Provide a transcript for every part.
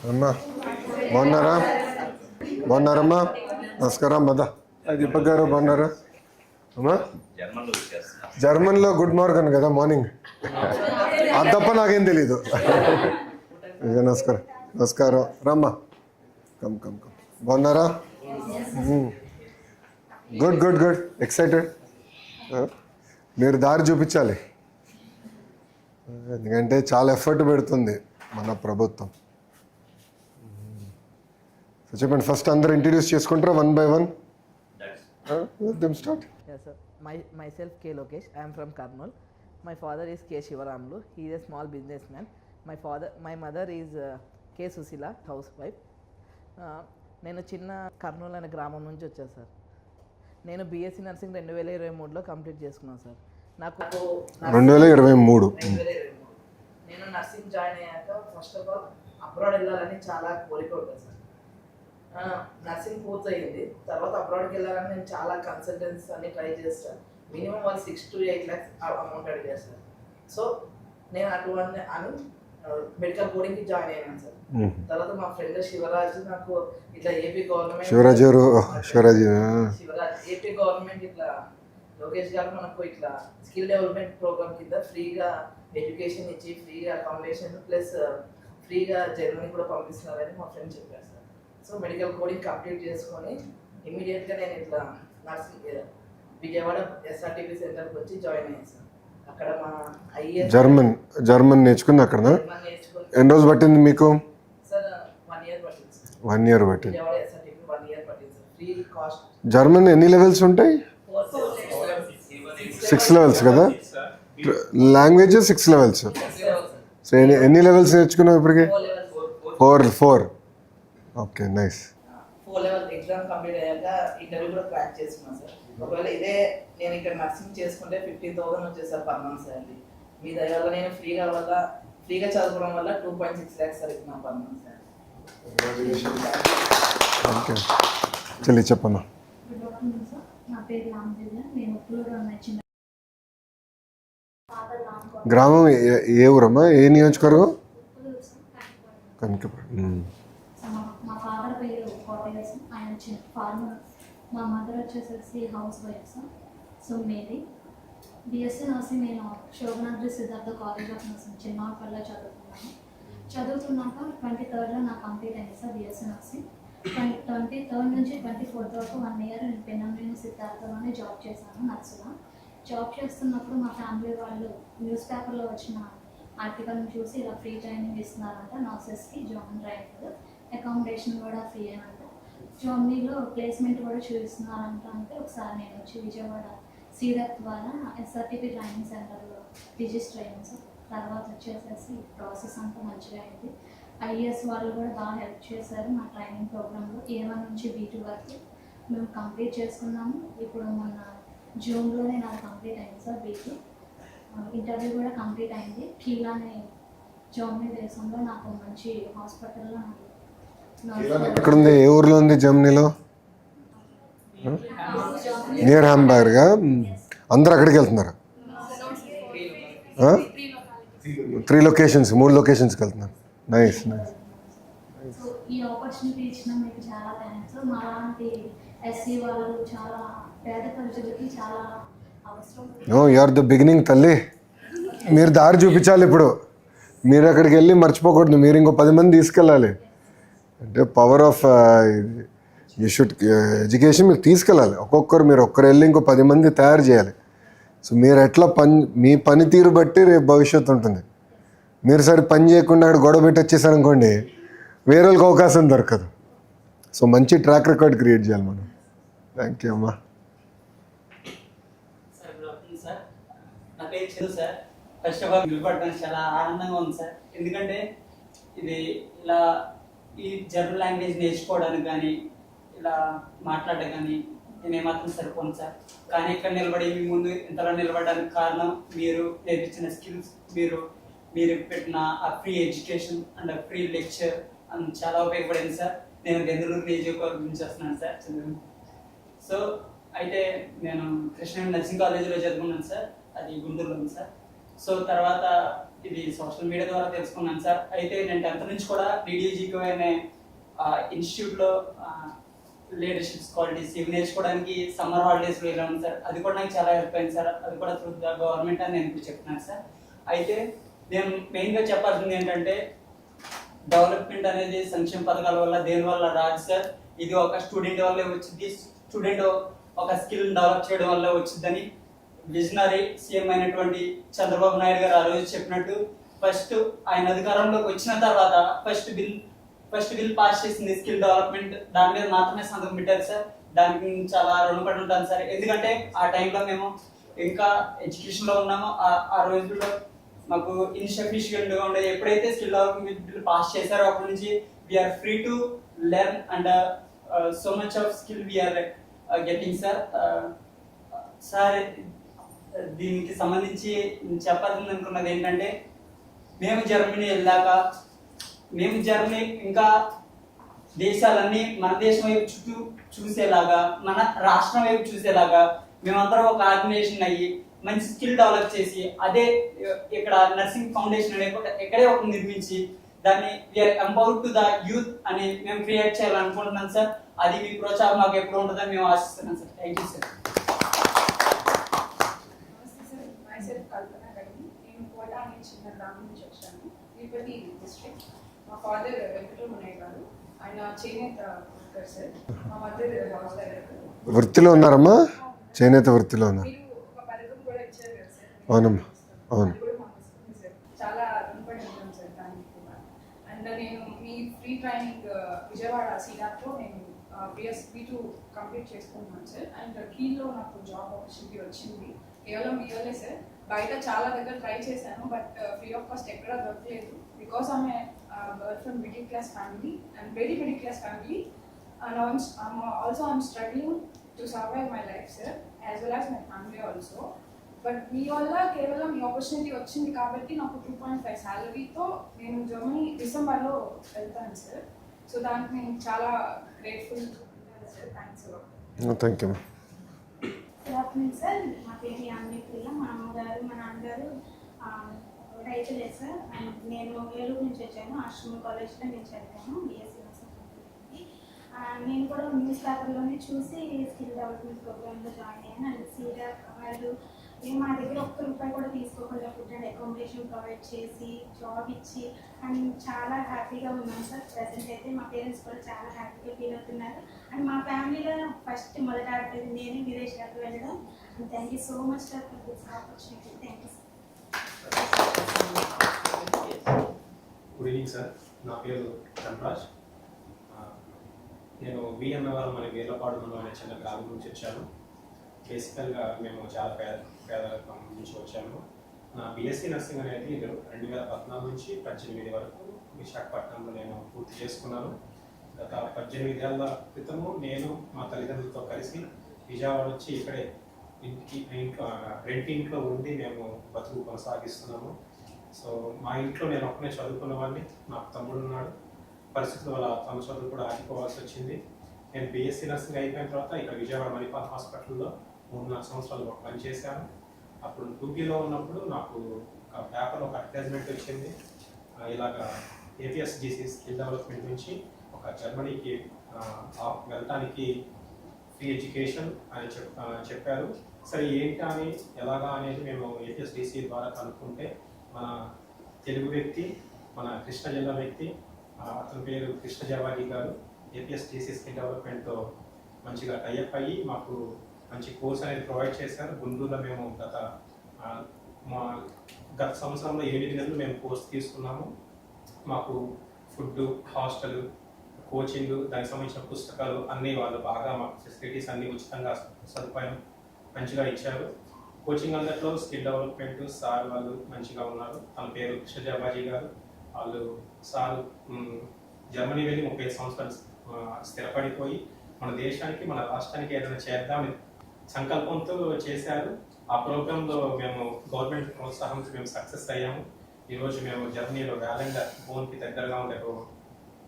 అమ్మా బాగున్నారా? బాగున్నారమ్మా? నమస్కారం మదా. దీపక్ గారు బాగున్నారా అమ్మా? జర్మన్లో గుడ్ మార్నింగ్ కదా, మార్నింగ్. అది తప్ప నాకేం తెలీదు. నమస్కారం నమస్కారం. రమ్మా, కమ్ కమ్ కమ్. బాగున్నారా? Good good good. ఎక్సైటెడ్. మీరు దారి చూపించాలి, ఎందుకంటే చాలా ఎఫర్ట్ పెడుతుంది మన ప్రభుత్వం. సో చెప్పండి, ఫస్ట్ అందరూ ఇంట్రడ్యూస్ చేసుకుంటారా one by one? Let them start. Yes, sir. Myself K. Lokesh. I am from Karnool. My father is K. Shivaramlu. He is a small businessman. My mother is K. Susila, housewife. నేను చిన్న కర్నూలు అనే గ్రామం నుంచి వచ్చాను sir. నేను BSc nursing 2023లో complete చేసుకున్నాను sir. నాకు 2023 నేను నర్సింగ్ జాయిన్ అయ్యాక ఫస్ట్ ఆఫ్ ఆల్ అబ్రాడ్ వెళ్ళాలని చాలా కోరిక ఉంటుంది సార్. నర్సింగ్ పూర్తయింది, తర్వాత అబ్రాడ్కి వెళ్ళాలని నేను చాలా కన్సల్టెన్సీ అన్ని ట్రై చేస్తాను. మినిమం వాళ్ళు 6 to 8 lakhs అమౌంట్ అడిగారు సార్. సో నేను అటువంటి అని మెడికల్ కోడింగ్కి జాయిన్ అయ్యాను సార్. తర్వాత మా ఫ్రెండ్ శివరాజ్ నాకు ఇట్లా ఏపీ గవర్నమెంట్ ఇట్లా లోకేష్ గారు మనకు ఇట్లా స్కిల్ డెవలప్మెంట్ ప్రోగ్రామ్ కింద ఫ్రీగా ఎడ్యుకేషన్ ఇచ్చి ఫ్రీగా అకామిడేషన్ ప్లస్ ఫ్రీగా జర్మనీ కూడా పంపిస్తున్నారని మా ఫ్రెండ్ చెప్పారు sir. So medical coding complete చేసుకొని ఇమీడియట్గా నేను ఇట్లా నర్సింగ్ విజయవాడ ఎస్ఆర్టీపీ సెంటర్కి వచ్చి జాయిన్ అయ్యాను సార్. అక్కడ మా ఐఏఎస్ జర్మన్ నేర్చుకుంది అక్కడ. ఎన్ని రోజులు పట్టింది మీకు? సార్ 1 year పట్టింది సార్. 1 year పట్టింది. విజయవాడ ఎస్ఆర్టీపీ 1 year పట్టింది సార్. Free cost. జర్మన్ ఎన్ని లెవెల్స్ ఉంటాయి? 6 levels కదా. Language 6 levels. సో ఎన్ని లెవెల్స్ నేర్చుకున్నావు ఇప్పటికి? 4. Okay, nice. 4 level exam complete అయ్యాక ఇంటర్వ్యూ కూడా క్రాక్ చేసుకున్నాను సార్. ఒకవేళ ఇదే నేను ఇక్కడ నర్సింగ్ చేసుకుంటే 15,000 వచ్చేది సార్ పర్ మంత్ సార్. మీ దయ వల్ల నేను ఫ్రీగా చదువుకోవడం వల్ల 2.6 lakhs సార్ ఇస్తున్నాను పర్ మంత్ సార్. ఓకే, చెల్లి చెప్పమ్మా. నా పేరు రామదేవ. నేను ఉప్పులూరు చిన్న గ్రామం ఏ ఊరమ్మా? ఏ నియోజకవర్గం? కనకపురం. మా ఫాదర్ పేరు కోటయ్య సార్. ఆయన చిన్న ఫార్మర్. మా మదర్ వచ్చేసేసి హౌస్ వైఫ్ సార్. సో మేరీ బిఎస్సీ నర్సింగ్ నేను Shobhanadri Siddhartha college of nursing చిన్నపల్లిలో చదువుతున్నాక 23rd నాకు కంప్లీట్ అయింది సార్ బిఎస్సీ నర్సింగ్. 23rd నుంచి 24th వరకు 1 year నేను పెన్నమ్మ సిద్ధార్థలోనే జాబ్ చేశాను నర్సుగా. జాబ్ చేస్తున్నప్పుడు మా ఫ్యామిలీ వాళ్ళు న్యూస్ పేపర్లో వచ్చిన ఆర్టికల్ని చూసి ఇలా ఫ్రీ ట్రైనింగ్ ఇస్తున్నారంట నర్సెస్కి. జాయిన్ ట్రైనింగ్, అకామిడేషన్ కూడా ఫ్రీ అంట. జర్మనీలో ప్లేస్మెంట్ కూడా చూపిస్తున్నారంట. అంటే ఒకసారి నేను వచ్చి విజయవాడ సీడెక్ ద్వారా ఎస్ఆర్టీపీ ట్రైనింగ్ సెంటర్లో రిజిస్టర్ అయ్యాను సార్. తర్వాత వచ్చేసేసి ప్రాసెస్ అంతా మంచిగా అయింది. ఐఏఎస్ వాళ్ళు కూడా బాగా హెల్ప్ చేశారు మా ట్రైనింగ్ ప్రోగ్రాంలో. A1 నుంచి B2 వరకు మేము కంప్లీట్ చేసుకున్నాము. ఇప్పుడు మొన్న జూన్లోనే నాకు కంప్లీట్ అయింది సార్ B2. ఇంటర్వ్యూ కూడా కంప్లీట్ అయింది. కీలా అనే జర్మనీ దేశంలో నాకు మంచి హాస్పిటల్లో ఎక్కడ ఉంది? ఏ ఊర్లో ఉంది జర్మనీలో? నియర్ హాంబర్గా. అందరు అక్కడికి వెళ్తున్నారు. 3 locations, 3 locations వెళ్తున్నారు. Nice nice. ఈ ఆపర్చునిటీ ఇచ్చిన మీకు చాలా థ్యాంక్స్. మాలాంటి ఎస్సీ వాళ్ళు చాలా పేద ప్రజలకి చాలా అవసరం. యు ఆర్ ద బిగినింగ్ తల్లి. మీరు దారి చూపించాలి. ఇప్పుడు మీరు అక్కడికి వెళ్ళి మర్చిపోకూడదు. మీరు ఇంకో 10 మంది తీసుకెళ్ళాలి. అంటే power of you should education మీరు తీసుకెళ్ళాలి. మీరు ఒక్కరు వెళ్ళి ఇంకో 10 మంది తయారు చేయాలి. సో మీరు ఎట్లా మీ పనితీరు బట్టి రేపు భవిష్యత్తు ఉంటుంది. మీరు సరే పని చేయకుండా అక్కడ గొడవ పెట్టి వచ్చేసారనుకోండి, వేరే వాళ్ళకి అవకాశం దొరకదు. సో మంచి ట్రాక్ రికార్డ్ క్రియేట్ చేయాలి మనం. థ్యాంక్ యూ అమ్మా. సార్ నా పేరు Chandu sir. First of all నిలబడడానికి చాలా ఆనందంగా ఉంది సార్. ఎందుకంటే ఇది ఇలా ఈ జర్మన్ లాంగ్వేజ్ నేర్చుకోవడానికి కానీ ఇలా మాట్లాడడం కానీ నేను ఏమాత్రం సరిపోను సార్. కానీ ఇక్కడ నిలబడి మీ ముందు ఇంతలో నిలబడడానికి కారణం మీరు నేర్పించిన స్కిల్స్, మీరు పెట్టిన ఆ free education and free lecture అని చాలా ఉపయోగపడింది సార్. నేను బెంగళూరు నియోజకవర్గం నుంచి వస్తున్నాను సార్. సో అయితే నేను కృష్ణ నర్సింగ్ కాలేజీలో చదువుకున్నాను సార్. అది గుంటూరులో ఉంది సార్. సో తర్వాత ఇది సోషల్ మీడియా ద్వారా తెలుసుకున్నాను సార్. అయితే నేను 10th నుంచి కూడా డిడిజిక్యూ అనే ఇన్స్టిట్యూట్లో లీడర్షిప్ క్వాలిటీస్ ఇవి నేర్చుకోవడానికి సమ్మర్ హాలిడేస్లో వెళ్ళాను సార్. అది కూడా నాకు చాలా హెల్ప్ అయింది సార్. అది కూడా త్రూ ద గవర్నమెంట్ అని నేను ఇప్పుడు చెప్తున్నాను సార్. అయితే నేను మెయిన్గా చెప్పాల్సింది ఏంటంటే డెవలప్మెంట్ అనేది సంక్షేమ పథకాల వల్ల దేని వల్ల రాదు సార్. ఇది ఒక స్టూడెంట్ వల్లే వచ్చింది. స్టూడెంట్ ఒక స్కిల్ డెవలప్ చేయడం వల్ల వచ్చిందని విజనరీ సీఎం అయినటువంటి చంద్రబాబు నాయుడు గారు ఆ రోజు చెప్పినట్టు ఫస్ట్ ఆయన అధికారంలోకి వచ్చిన తర్వాత ఫస్ట్ బిల్ పాస్ చేసింది స్కిల్ డెవలప్మెంట్. దాని మీద మాత్రమే సంతకం పెట్టారు సార్. దానికి నేను చాలా రుణపడి ఉంటాను సార్. ఎందుకంటే ఆ టైంలో మేము ఇంకా ఎడ్యుకేషన్లో ఉన్నాము. ఆ రోజుల్లో మాకు ఇన్సఫిషియెంట్ గా ఉండేది. ఎప్పుడైతే స్కిల్ డెవలప్మెంట్ బిల్ పాస్ చేశారో అప్పటి నుంచి we are free to learn and so much of skill we are getting sir. Sir దీనికి సంబంధించి చెప్పాలని అనుకున్నది ఏంటంటే మేము జర్మనీ వెళ్ళాక మేము జర్మనీ ఇంకా దేశాలన్నీ మన దేశం వైపు చుట్టూ చూసేలాగా మన రాష్ట్రం వైపు చూసేలాగా మేమందరం ఒక ఆర్గనైజేషన్ అయ్యి మంచి స్కిల్ డెవలప్ చేసి అదే ఇక్కడ నర్సింగ్ ఫౌండేషన్ అనే ఎక్కడే ఒక నిర్మించి దాన్ని we are empowered to the youth అని మేము క్రియేట్ చేయాలనుకుంటున్నాం సార్. అది మీ ప్రోత్సాహం మాకు ఎప్పుడు ఉంటుందని మేము ఆశిస్తున్నాం sir. Thank you sir. myself Kalpana Gadi. నేను కోట అనే చిన్న గ్రామం నుంచి వచ్చాను, తిరుపతి డిస్ట్రిక్ట్. మా ఫాదర్ వెంకటరమణయ్య గారు, ఆయన చేనేత వర్కర్ సార్. మా మదర్ హౌస్ వైఫ్. వృత్తిలో ఉన్నారమ్మా? చేనేత వృత్తిలో ఉన్నారు. మీరు ఒక పథకం కూడా ఇచ్చారు కదా సార్. అవునమ్మా, అవును. అది కూడా మాకు వస్తుంది సార్. చాలా రుణపడి ఉంటాం సార్ దానికి కూడా. అండ్ నేను మీ ఫ్రీ ట్రైనింగ్ విజయవాడ సీడాతో నేను BS-B2 కంప్లీట్ చేసుకుంటున్నాను సార్. అండ్ కీలో నాకు జాబ్ ఆపర్చునిటీ వచ్చింది. కేవలం ఇవ్వలే సార్, బయట చాలా దగ్గర ట్రై చేశాను, బట్ ఫ్రీ ఆఫ్ కాస్ట్ ఎక్కడా దొరకలేదు. బికాస్ ఆమె girl from middle class family and very middle class family. And also I'm struggling to survive my life sir, as well as my family also. But మీ వల్ల కేవలం ఈ opportunity వచ్చింది కాబట్టి నాకు 2.5 శాలరీతో నేను జర్మనీ డిసెంబర్లో వెళ్తాను సార్. సో దానికి నేను చాలా grateful sir. Thanks. Thank you. Good afternoon sir. మా పేరు యామిని ప్రియ. మా అమ్మగారు మా నాన్నగారు రైతులే సార్. అండ్ నేను ఏలూరు నుంచి వచ్చాను. ఆశ్రమ కాలేజ్లో నేను చదివాను BSc నర్సింగ్ కంప్లీట్. నేను కూడా న్యూస్ పేపర్లోనే చూసి స్కిల్ డెవలప్మెంట్ ప్రోగ్రామ్లో జాయిన్ అయ్యాను. అండ్ సీడాక్ వాళ్ళు మా దగ్గర ఒక్క రూపాయి కూడా తీసుకోకుండా ఫుడ్ అండ్ అకామిడేషన్ ప్రొవైడ్ చేసి జాబ్ ఇచ్చి అండ్ చాలా హ్యాపీగా ఉన్నాను సార్. ప్రెసెంట్ అయితే మా పేరెంట్స్ కూడా చాలా హ్యాపీగా ఫీల్ అవుతున్నారు. అండ్ మా ఫ్యామిలీలో ఫస్ట్ మొదట ఆడలేదు నేనే విదేశాలకు వెళ్ళడం. And thank you so much sir for this opportunity. Thank you sir. Good evening sir. నా పేరు ధనరాజ్. నేను VMవరం అనే వీర్లపాడు అనే చిన్న గ్రామం నుంచి వచ్చాను. బేసికల్గా మేము చాలా పేదరికం నుంచి వచ్చాము. నా BSc నర్సింగ్ అనేది 2014 నుంచి 18 వరకు విశాఖపట్నంలో నేను పూర్తి చేసుకున్నాను. గత 18 ఏళ్ల క్రితము నేను మా తల్లిదండ్రులతో కలిసి విజయవాడ వచ్చి ఇక్కడే ఇంట్లో ఉండి మేము బతుకు కొనసాగిస్తున్నాము. సో మా ఇంట్లో నేను ఒక్కనే చదువుకున్న వాడిని. నాకు తమ్ముడు ఉన్నాడు. పరిస్థితుల వల్ల తమ చదువు కూడా ఆగిపోవాల్సి వచ్చింది. నేను BSc నర్సింగ్ అయిపోయిన తర్వాత ఇక్కడ విజయవాడ మణిపాల్ హాస్పిటల్లో 3-4 సంవత్సరాలు పనిచేశాను. అప్పుడు 2Bలో ఉన్నప్పుడు నాకు ఒక పేపర్ ఒక అడ్వర్టైజ్మెంట్ వచ్చింది. ఇలాగా APSGC స్కిల్ డెవలప్మెంట్ నుంచి ఒక జర్మనీకి వెళ్ళటానికి ఫ్రీ ఎడ్యుకేషన్ అని చెప్పారు. సరే ఏంటి అని ఎలాగా అనేది మేము APSDC ద్వారా కనుక్కుంటే మన తెలుగు వ్యక్తి, మన కృష్ణా జిల్లా వ్యక్తి, అతని పేరు కృష్ణ జవాగి గారు APSDC స్కిల్ డెవలప్మెంట్తో మంచిగా టైఅప్ అయ్యి మాకు మంచి కోర్స్ అనేది ప్రొవైడ్ చేశారు. గుంటూరులో మేము గత సంవత్సరంలో 8 నెలలు మేము కోర్స్ తీసుకున్నాము. మాకు ఫుడ్, హాస్టల్, కోచింగ్, దానికి సంబంధించిన పుస్తకాలు అన్నీ వాళ్ళు బాగా మాకు ఫెసిలిటీస్ అన్నీ ఉచితంగా సదుపాయం మంచిగా ఇచ్చారు. కోచింగ్ అందరిలో స్కిల్ డెవలప్మెంట్ సార్ వాళ్ళు మంచిగా ఉన్నారు. తన పేరు కృష్ణ జవాజీ గారు. వాళ్ళు సార్ జర్మనీ వెళ్ళి 35 సంవత్సరాలు స్థిరపడిపోయి మన దేశానికి మన రాష్ట్రానికి ఏదైనా చేద్దామని సంకల్పంతో చేశారు. ఆ ప్రోగ్రాంలో మేము గవర్నమెంట్ ప్రోత్సాహంతో మేము సక్సెస్ అయ్యాము. ఈరోజు మేము జర్మనీలో వ్యాలెండర్ బోన్కి దగ్గరగా ఉండే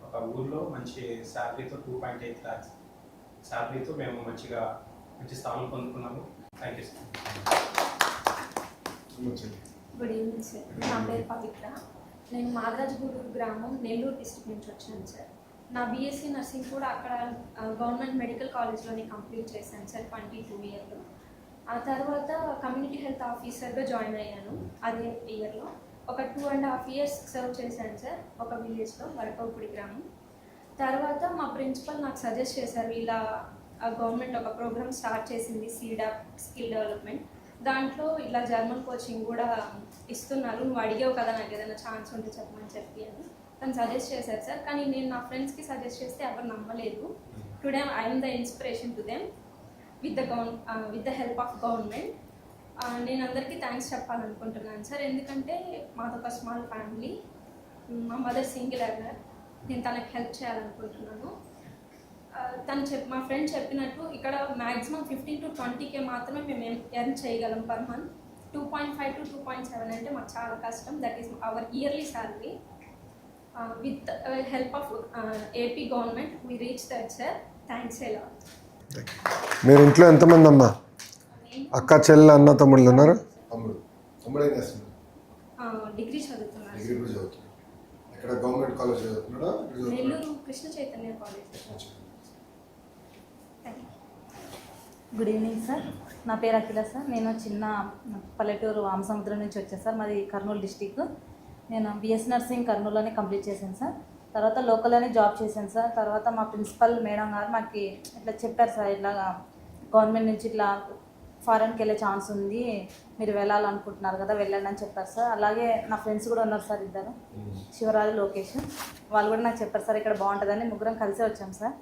ఒక ఊర్లో మంచి శాలరీతో 2.8 lakhs శాలరీతో మేము మంచి స్థానం పొందుకున్నాము. Thank you sir. Good evening sir. నా పేరు పవిత్ర. నేను మాదరాజగూడూరు గ్రామం, నెల్లూరు డిస్ట్రిక్ట్ నుంచి వచ్చాను సార్. నా బీఎస్సీ నర్సింగ్ కూడా అక్కడ గవర్నమెంట్ మెడికల్ కాలేజ్లోనే కంప్లీట్ చేశాను సార్ 22 ఇయర్లో. ఆ తర్వాత కమ్యూనిటీ హెల్త్ ఆఫీసర్గా జాయిన్ అయ్యాను అదే ఇయర్లో. ఒక 2.5 ఇయర్స్ సర్వ్ చేశాను సార్ ఒక విలేజ్లో, వరకవుపుడి గ్రామం. తర్వాత మా ప్రిన్సిపల్ నాకు సజెస్ట్ చేశారు, ఇలా గవర్నమెంట్ ఒక ప్రోగ్రామ్ స్టార్ట్ చేసింది సీడాప్ స్కిల్ డెవలప్మెంట్, దాంట్లో ఇలా జర్మన్ కోచింగ్ కూడా ఇస్తున్నారు, నువ్వు అడిగావు కదా నాకు ఏదైనా ఛాన్స్ ఉంటే చెప్పమని చెప్పి అని తను సజెస్ట్ చేశారు సార్. కానీ నేను నా ఫ్రెండ్స్కి సజెస్ట్ చేస్తే ఎవరు నమ్మలేదు. Today I'm the inspiration to them with the help of government. నేను అందరికీ థ్యాంక్స్ చెప్పాలనుకుంటున్నాను సార్, ఎందుకంటే మాదొక స్మాల్ ఫ్యామిలీ, మా మదర్ సింగిల్ ఎర్నర్, నేను తనకి హెల్ప్ చేయాలనుకుంటున్నాను. మా ఫ్రెండ్ చెప్పినట్టు ఇక్కడ మ్యాక్సిమం 15 to 20K మాత్రమే మేము ఎర్న్ చేయగలం పర్ మంత్. 2.5 to 2.7 అంటే మాకు చాలా కష్టం. That is our yearly salary. With help of AP government we reach that sir. Thanks ఎలా. మీరు ఇంట్లో ఎంతమంది అమ్మా? అక్క, చెల్లె, అన్న, తమ్ముళ్ళు ఉన్నారు? తమ్ముడు ఏం చేస్తున్నారు? డిగ్రీ చదువుతున్నాను. డిగ్రీ కూడా చదువుతున్నాడు. ఇక్కడ గవర్నమెంట్ కాలేజ్ చదువుతున్నాడా? Nellore Krishna Chaitanya college. Good evening sir. నా పేరు అఖిల సార్. నేను చిన్న పల్లెటూరు వామసముద్రం నుంచి వచ్చాను సార్. మాది కర్నూలు డిస్టిక్. నేను బిఎస్ నర్సింగ్ కర్నూలులోనే కంప్లీట్ చేశాను సార్. తర్వాత లోకల్లోనే జాబ్ చేశాను సార్. తర్వాత మా ప్రిన్సిపల్ మేడం గారు మాకు ఇట్లా చెప్పారు సార్, ఇట్లా గవర్నమెంట్ నుంచి ఇట్లా ఫారెన్కి వెళ్ళే ఛాన్స్ ఉంది, మీరు వెళ్ళాలనుకుంటున్నారు కదా వెళ్ళండి అని చెప్పారు సార్. అలాగే నా ఫ్రెండ్స్ కూడా ఉన్నారు సార్, ఇద్దరు, శివరాజు, లోకేష్. వాళ్ళు కూడా నాకు చెప్పారు సార్ ఇక్కడ బాగుంటుందని. ముగ్గురం కలిసే వచ్చాం సార్.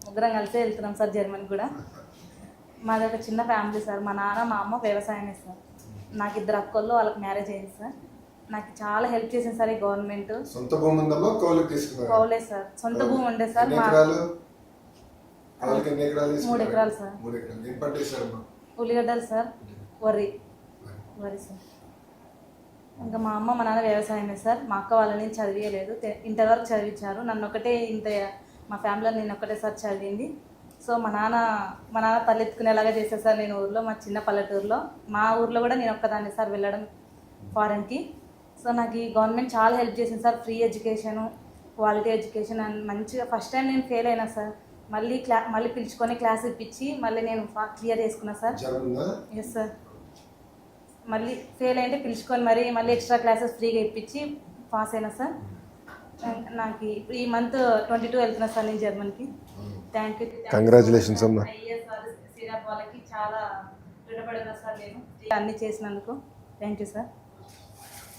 ముగ్గురం కలిసే వెళ్తున్నాం సార్ జర్మనీ కూడా. మాది ఒక చిన్న ఫ్యామిలీ సార్. మా నాన్న, మా అమ్మ వ్యవసాయమే సార్. నాకు 2 అక్కలు, వాళ్ళకి మ్యారేజ్ అయింది సార్. నాకు చాలా హెల్ప్ చేసింది సార్ ఈ గవర్నమెంట్. సొంత భూమి ఉందమ్మా? కౌలుకి తీసుకున్నారా? Cowley sir. సొంత భూమి ఉండే సార్. 3 ఎకరాలు సార్. 3 ఎకరాలు ఏం పంటేశారమ్మా? ఉల్లిగడ్డలు సార్, వరి సార్. ఇంకా మా అమ్మ, మా నాన్న వ్యవసాయమే సార్. మా అక్క వాళ్ళని చదివేయలేదు, ఇంటర్ వరకు చదివించారు. నన్ను ఒకటే మా ఫ్యామిలీలో నేను ఒకటే సార్ చదివింది. సో మా నాన్న తలెత్తుకునేలాగా చేశాను సార్ నేను ఊర్లో, మా చిన్న పల్లెటూరులో. మా ఊర్లో కూడా నేను ఒక్కదాన్ని సార్ వెళ్ళడం ఫారెన్కి. సో నాకు ఈ గవర్నమెంట్ చాలా హెల్ప్ చేసింది sir. Free education, quality education and మంచిగా. ఫస్ట్ టైం నేను ఫెయిల్ అయినా సార్, మళ్ళీ పిలుచుకొని క్లాస్ ఇప్పించి మళ్ళీ నేను క్లియర్ చేసుకున్నా సార్. Yes sir. మళ్ళీ ఫెయిల్ అయితే పిలుచుకొని మళ్ళీ ఎక్స్ట్రా క్లాసెస్ ఫ్రీగా ఇప్పించి పాస్ అయినా సార్. నాకు ఇప్పుడు ఈ మంత్ 22 వెళ్తున్నా సార్ నేను జర్మనీకి. Thank you. కంగ్రాచులేషన్స్ అమ్మా. సిరాప్ వాళ్ళకి చాలా రుణపడి ఉన్నా సార్ నేను అన్నీ చేసినందుకు. Thank you sir.